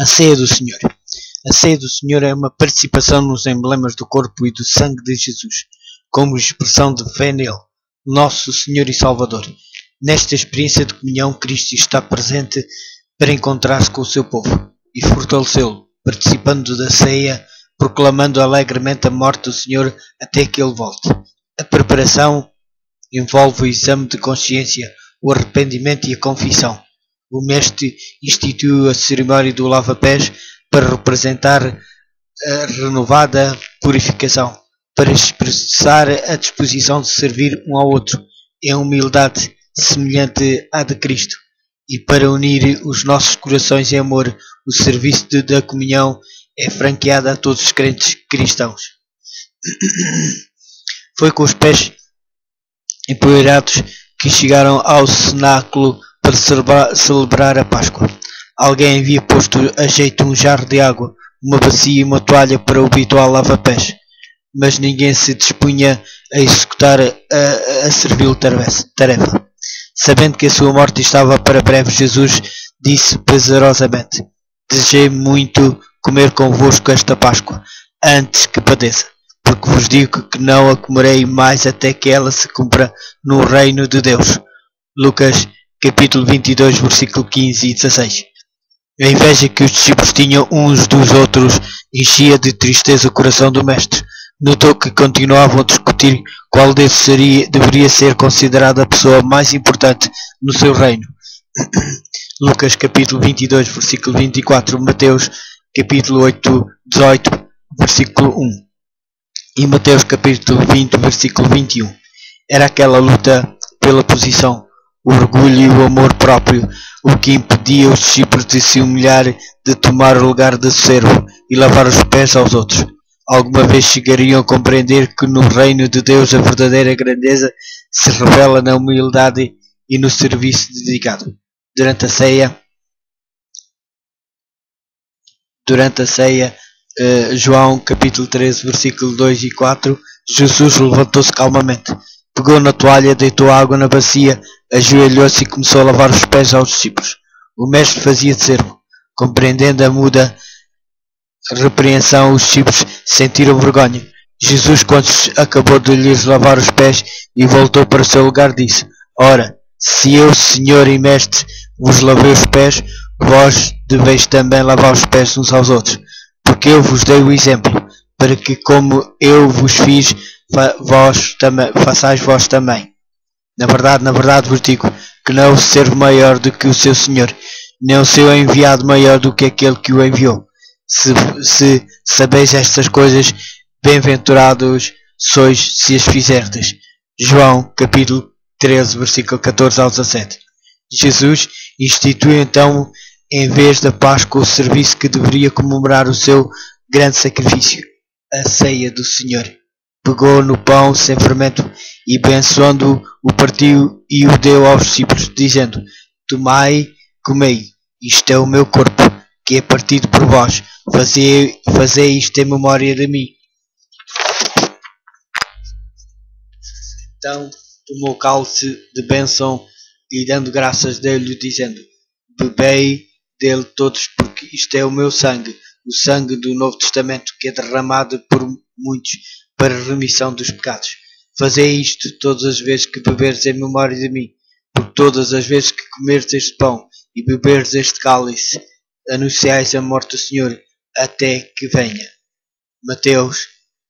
A ceia do Senhor. A ceia do Senhor é uma participação nos emblemas do corpo e do sangue de Jesus, como expressão de fé nele, nosso Senhor e Salvador. Nesta experiência de comunhão, Cristo está presente para encontrar-se com o seu povo e fortalecê-lo, participando da ceia, proclamando alegremente a morte do Senhor até que ele volte. A preparação envolve o exame de consciência, o arrependimento e a confissão. O mestre instituiu a cerimónia do lava-pés para representar a renovada purificação, para expressar a disposição de servir um ao outro em humildade semelhante à de Cristo, e para unir os nossos corações em amor. O serviço da comunhão é franqueado a todos os crentes cristãos. Foi com os pés empoeirados que chegaram ao cenáculo para celebrar a Páscoa. Alguém havia posto a jeito um jarro de água, uma bacia e uma toalha para o habitual lava-pés, mas ninguém se dispunha a executar a servil tarefa. Sabendo que a sua morte estava para breve, Jesus disse pesarosamente: desejei muito comer convosco esta Páscoa, antes que padeça, porque vos digo que não a comerei mais até que ela se cumpra no reino de Deus. Lucas capítulo 22, versículo 15 e 16. A inveja que os discípulos tinham uns dos outros enchia de tristeza o coração do mestre. Notou que continuavam a discutir qual deveria ser considerada a pessoa mais importante no seu reino. Lucas capítulo 22, versículo 24, Mateus capítulo 18, versículo 1 e Mateus capítulo 20, versículo 21. Era aquela luta pela posição, o orgulho e o amor próprio, o que impedia os discípulos de se humilhar, de tomar o lugar de servo e lavar os pés aos outros. Alguma vez chegariam a compreender que no reino de Deus a verdadeira grandeza se revela na humildade e no serviço dedicado. Durante a ceia, João capítulo 13, versículo 2 e 4, Jesus levantou-se calmamente, pegou na toalha, deitou água na bacia, ajoelhou-se e começou a lavar os pés aos discípulos. O mestre fazia de servo. Compreendendo a muda repreensão, os discípulos sentiram vergonha. Jesus, quando acabou de lhes lavar os pés e voltou para o seu lugar, disse: ora, se eu, Senhor e Mestre, vos lavei os pés, vós deveis também lavar os pés uns aos outros, porque eu vos dei o exemplo, para que como eu vos fiz, façais vós também. Na verdade vos digo que não é o servo maior do que o seu Senhor, nem o seu enviado maior do que aquele que o enviou. Se sabeis estas coisas, bem-aventurados sois se as fizerdes. João capítulo 13, versículo 14 ao 17. Jesus instituiu então, em vez da Páscoa, o serviço que deveria comemorar o seu grande sacrifício, a ceia do Senhor. Pegou no pão sem fermento e, abençoando-o, o partiu e o deu aos discípulos, dizendo: tomai, comei, isto é o meu corpo, que é partido por vós, fazei isto em memória de mim. Então tomou o cálice de bênção e, dando graças, deu-lhe, dizendo: bebei dele todos, porque isto é o meu sangue, o sangue do Novo Testamento, que é derramado por muitos para a remissão dos pecados. Fazei isto todas as vezes que beberdes em memória de mim, porque todas as vezes que comerdes este pão e beberdes este cálice, anunciais a morte do Senhor até que venha. Mateus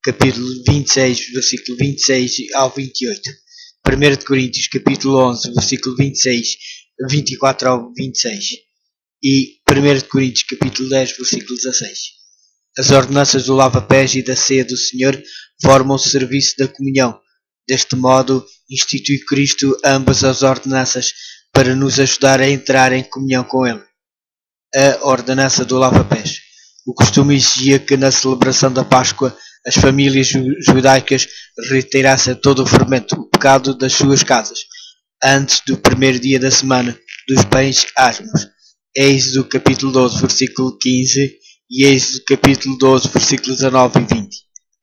capítulo 26, versículo 26 ao 28. 1 de Coríntios capítulo 11, versículo 24 ao 26. E 1 de Coríntios capítulo 10, versículo 16. As ordenanças do lava-pés e da ceia do Senhor formam o serviço da comunhão. Deste modo, institui Cristo ambas as ordenanças para nos ajudar a entrar em comunhão com Ele. A ordenança do lava-pés. O costume exigia que na celebração da Páscoa as famílias judaicas retirassem todo o fermento, o pecado das suas casas, antes do primeiro dia da semana, dos pães asmos. Êxodo capítulo 12, versículo 15 e Êxodo capítulo 12, versículos 19 e 20.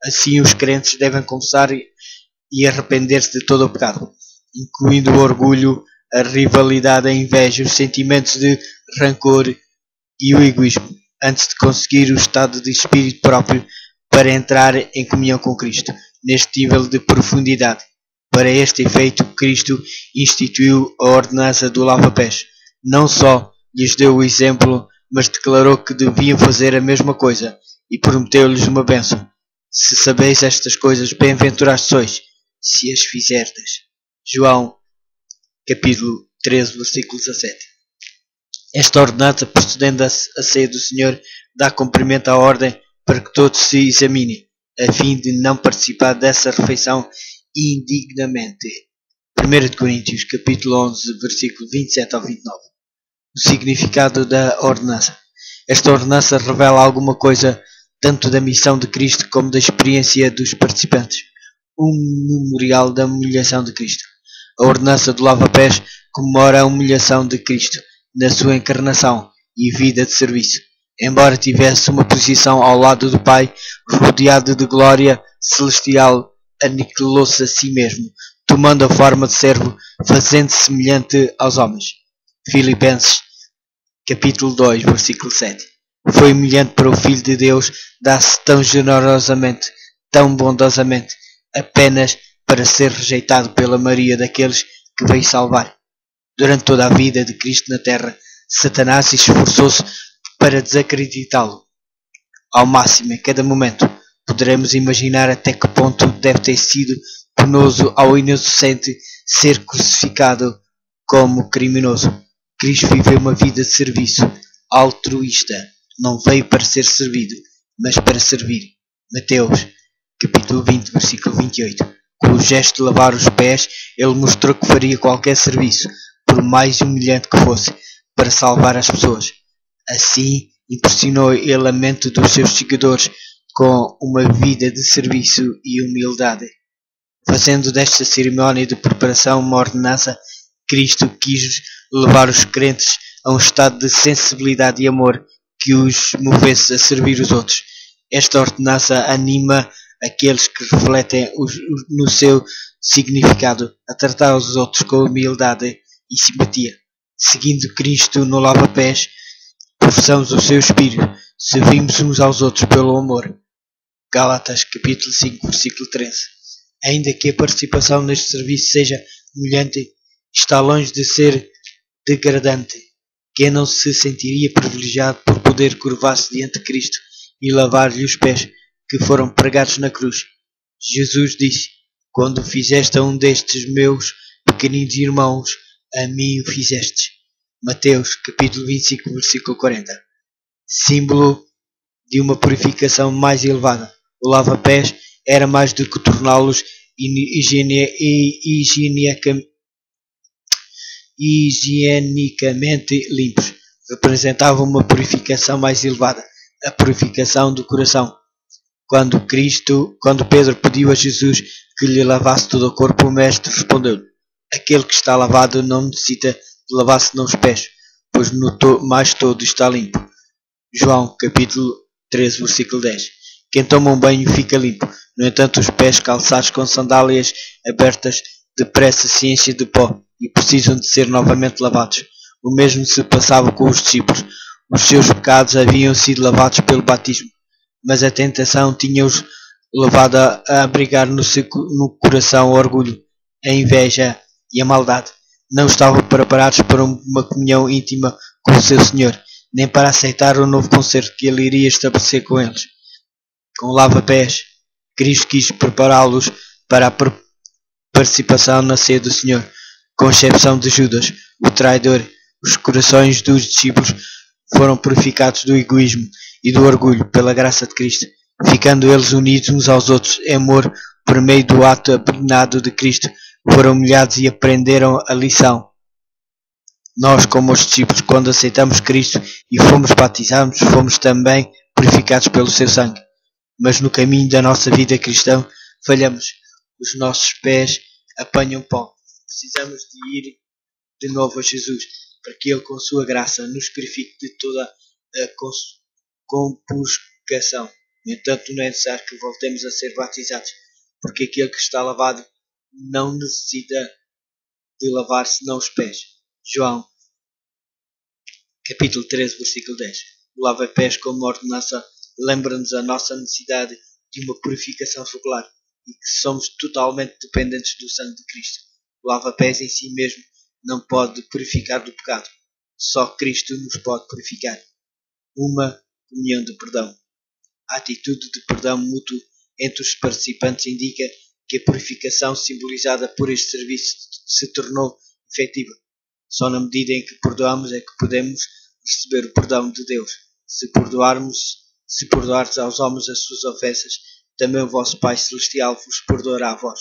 Assim os crentes devem confessar e arrepender-se de todo o pecado, incluindo o orgulho, a rivalidade, a inveja, os sentimentos de rancor e o egoísmo. antes de conseguir o estado de espírito próprio para entrar em comunhão com Cristo, neste nível de profundidade. Para este efeito, Cristo instituiu a ordenança do lava-pés. Não só lhes deu o exemplo, mas declarou que deviam fazer a mesma coisa e prometeu-lhes uma bênção. Se sabeis estas coisas, bem-aventurados sois, se as fizerdes. João, capítulo 13, versículo 17. Esta ordenança, procedendo da ceia do Senhor, dá cumprimento à ordem para que todos se examinem, a fim de não participar dessa refeição indignamente. 1 Coríntios, capítulo 11, versículo 27 ao 29. O significado da ordenança. Esta ordenança revela alguma coisa tanto da missão de Cristo como da experiência dos participantes. Um memorial da humilhação de Cristo. A ordenança do lava-pés comemora a humilhação de Cristo na sua encarnação e vida de serviço. Embora tivesse uma posição ao lado do Pai, rodeado de glória celestial, aniquilou-se a si mesmo, tomando a forma de servo, fazendo-se semelhante aos homens. Filipenses, capítulo 2, versículo 7. Foi humilhante para o Filho de Deus dar-se tão generosamente, tão bondosamente, apenas para ser rejeitado pela maioria daqueles que veio salvar. Durante toda a vida de Cristo na terra, Satanás esforçou-se para desacreditá-lo. Ao máximo, em cada momento, poderemos imaginar até que ponto deve ter sido penoso ao inocente ser crucificado como criminoso. Cristo viveu uma vida de serviço altruísta. Não veio para ser servido, mas para servir. Mateus, capítulo 20, versículo 28. Com o gesto de lavar os pés, ele mostrou que faria qualquer serviço, por mais humilhante que fosse, para salvar as pessoas. Assim, impressionou ele a mente dos seus seguidores com uma vida de serviço e humildade. Fazendo desta cerimónia de preparação uma ordenança, Cristo quis levar os crentes a um estado de sensibilidade e amor que os movesse a servir os outros. Esta ordenança anima aqueles que refletem no seu significado a tratar os outros com humildade e simpatia. Seguindo Cristo no lava-pés, professamos o seu espírito, servimos uns aos outros pelo amor. Gálatas, capítulo 5, versículo 13. Ainda que a participação neste serviço seja humilhante, está longe de ser degradante. Quem não se sentiria privilegiado por poder curvar-se diante de Cristo e lavar-lhe os pés que foram pregados na cruz? Jesus disse: quando fizeste a um destes meus pequeninos irmãos, a mim o fizestes. Mateus, capítulo 25, versículo 40. Símbolo de uma purificação mais elevada. O lava-pés era mais do que torná-los higienicamente limpos. Representava uma purificação mais elevada, a purificação do coração. Quando Pedro pediu a Jesus que lhe lavasse todo o corpo, o mestre respondeu: aquele que está lavado não necessita de lavar senão os pés, pois mais todo está limpo. João, capítulo 13, versículo 10. Quem toma um banho fica limpo. No entanto, os pés calçados com sandálias abertas depressa se enchem de pó e precisam de ser novamente lavados. O mesmo se passava com os discípulos. Os seus pecados haviam sido lavados pelo batismo, mas a tentação tinha-os levado a abrigar no coração o orgulho, a inveja e a maldade. Não estavam preparados para uma comunhão íntima com o seu Senhor, nem para aceitar o novo concerto que ele iria estabelecer com eles. Com o lava-pés, Cristo quis prepará-los para a participação na ceia do Senhor. Com exceção de Judas, o traidor, os corações dos discípulos foram purificados do egoísmo e do orgulho pela graça de Cristo, ficando eles unidos uns aos outros em amor por meio do ato abnegado de Cristo. Foram humilhados e aprenderam a lição. Nós, como os discípulos, quando aceitamos Cristo e fomos batizados, fomos também purificados pelo seu sangue. Mas no caminho da nossa vida cristã, falhamos. Os nossos pés apanham pó. Precisamos de ir de novo a Jesus, para que Ele, com sua graça, nos purifique de toda a compuscação. No entanto, não é necessário que voltemos a ser batizados, porque aquele que está lavado não necessita de lavar senão os pés. João, capítulo 13, versículo 10. O lava-pés como ordenança lembra-nos a nossa necessidade de uma purificação regular e que somos totalmente dependentes do sangue de Cristo. O lava-pés em si mesmo não pode purificar do pecado. Só Cristo nos pode purificar. Uma comunhão de perdão. A atitude de perdão mútuo entre os participantes indica que a purificação simbolizada por este serviço se tornou efetiva. Só na medida em que perdoamos é que podemos receber o perdão de Deus. Se perdoardes aos homens as suas ofensas, também o vosso Pai Celestial vos perdoará a vós.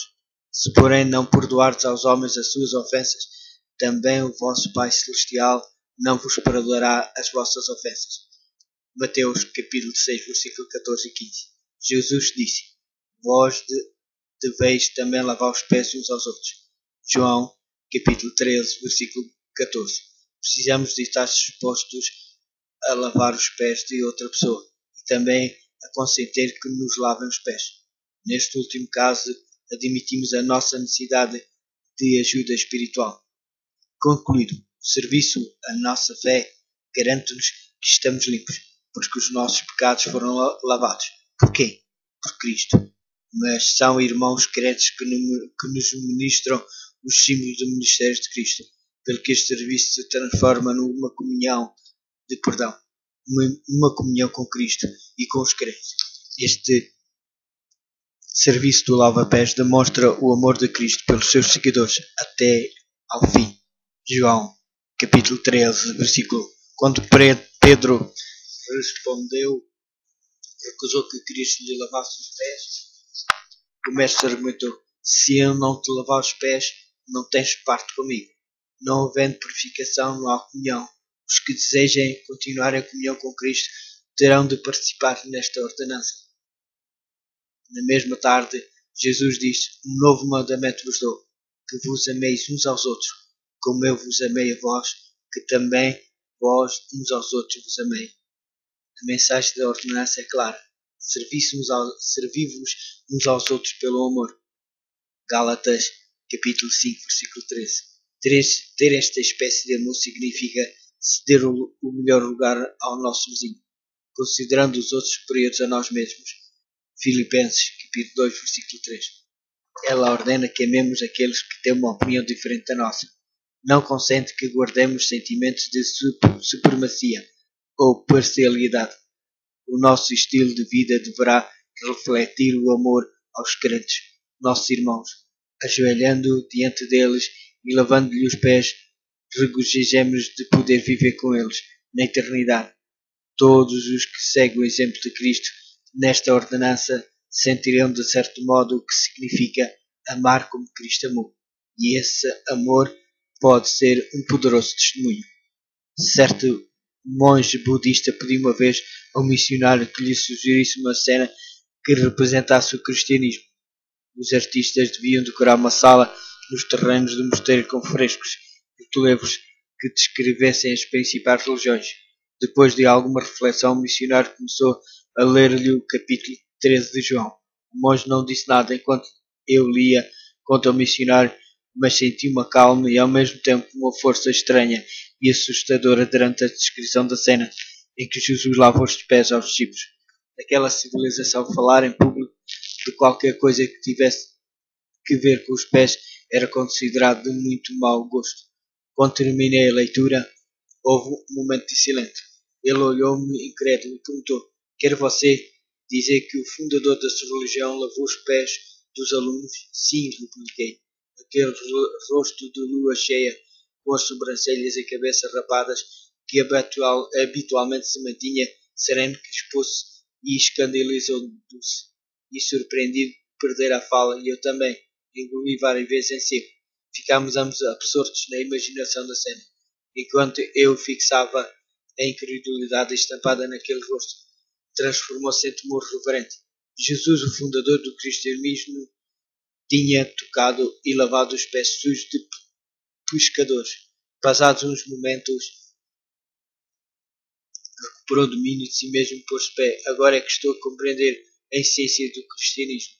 Se porém não perdoardes aos homens as suas ofensas, também o vosso Pai Celestial não vos perdoará as vossas ofensas. Mateus capítulo 6, versículo 14 e 15. Jesus disse: Vós deveis também lavar os pés uns aos outros. João capítulo 13, versículo 14. Precisamos de estar dispostos a lavar os pés de outra pessoa e também a consentir que nos lavem os pés. Neste último caso, admitimos a nossa necessidade de ajuda espiritual. Concluído, o serviço à nossa fé garante-nos que estamos limpos, porque os nossos pecados foram lavados. Porquê? Por Cristo. Mas são irmãos crentes que nos ministram os símbolos do ministério de Cristo, pelo que este serviço se transforma numa comunhão de perdão, uma comunhão com Cristo e com os crentes. Este serviço do lava-pés demonstra o amor de Cristo pelos seus seguidores até ao fim. João, capítulo 13, versículo. Quando Pedro respondeu, recusou que Cristo lhe lavasse os pés, o mestre argumentou: se eu não te lavar os pés, não tens parte comigo. Não havendo purificação, não há comunhão. Os que desejem continuar a comunhão com Cristo terão de participar nesta ordenança. Na mesma tarde, Jesus disse: um novo mandamento vos dou, que vos ameis uns aos outros, como eu vos amei a vós, que também vós uns aos outros vos amei. A mensagem da ordenança é clara: servi-vos uns aos outros pelo amor. Gálatas, capítulo 5, versículo 13. Ter esta espécie de amor significa ceder o melhor lugar ao nosso vizinho, considerando os outros superiores a nós mesmos. Filipenses, capítulo 2, versículo 3. Ela ordena que amemos aqueles que têm uma opinião diferente da nossa. Não consente que guardemos sentimentos de supremacia ou parcialidade. O nosso estilo de vida deverá refletir o amor aos crentes, nossos irmãos, ajoelhando diante deles e lavando-lhe os pés, regozijemos de poder viver com eles na eternidade. Todos os que seguem o exemplo de Cristo nesta ordenança sentirão de certo modo o que significa amar como Cristo amou. E esse amor pode ser um poderoso testemunho. Certo monge budista pediu uma vez ao missionário que lhe sugerisse uma cena que representasse o cristianismo. Os artistas deviam decorar uma sala nos terrenos do mosteiro com frescos e relevos que descrevessem as principais religiões. Depois de alguma reflexão, o missionário começou a ler-lhe o capítulo 13 de João. O monge não disse nada enquanto eu lia, conta o missionário, mas senti uma calma e ao mesmo tempo uma força estranha e assustadora durante a descrição da cena em que Jesus lava os pés aos discípulos. Naquela civilização, falar em público de qualquer coisa que tivesse que ver com os pés era considerado de muito mau gosto. Quando terminei a leitura, houve um momento de silêncio. Ele olhou-me incrédulo e perguntou: quer você dizer que o fundador da sua religião lavou os pés dos alunos? Sim, repliquei. Aquele rosto de lua cheia, com as sobrancelhas e cabeça rapadas, que habitualmente se mantinha sereno, que expôs e escandalizou-se. E surpreendido, perder a fala, e eu também, engoli várias vezes em seco. Ficámos ambos absortos na imaginação da cena, enquanto eu fixava a incredulidade estampada naquele rosto. Transformou-se em temor reverente. Jesus, o fundador do cristianismo, tinha tocado e lavado os pés sujos de pescadores. Passados uns momentos, recuperou o domínio de si mesmo e pôs-se pé. Agora é que estou a compreender a essência do cristianismo.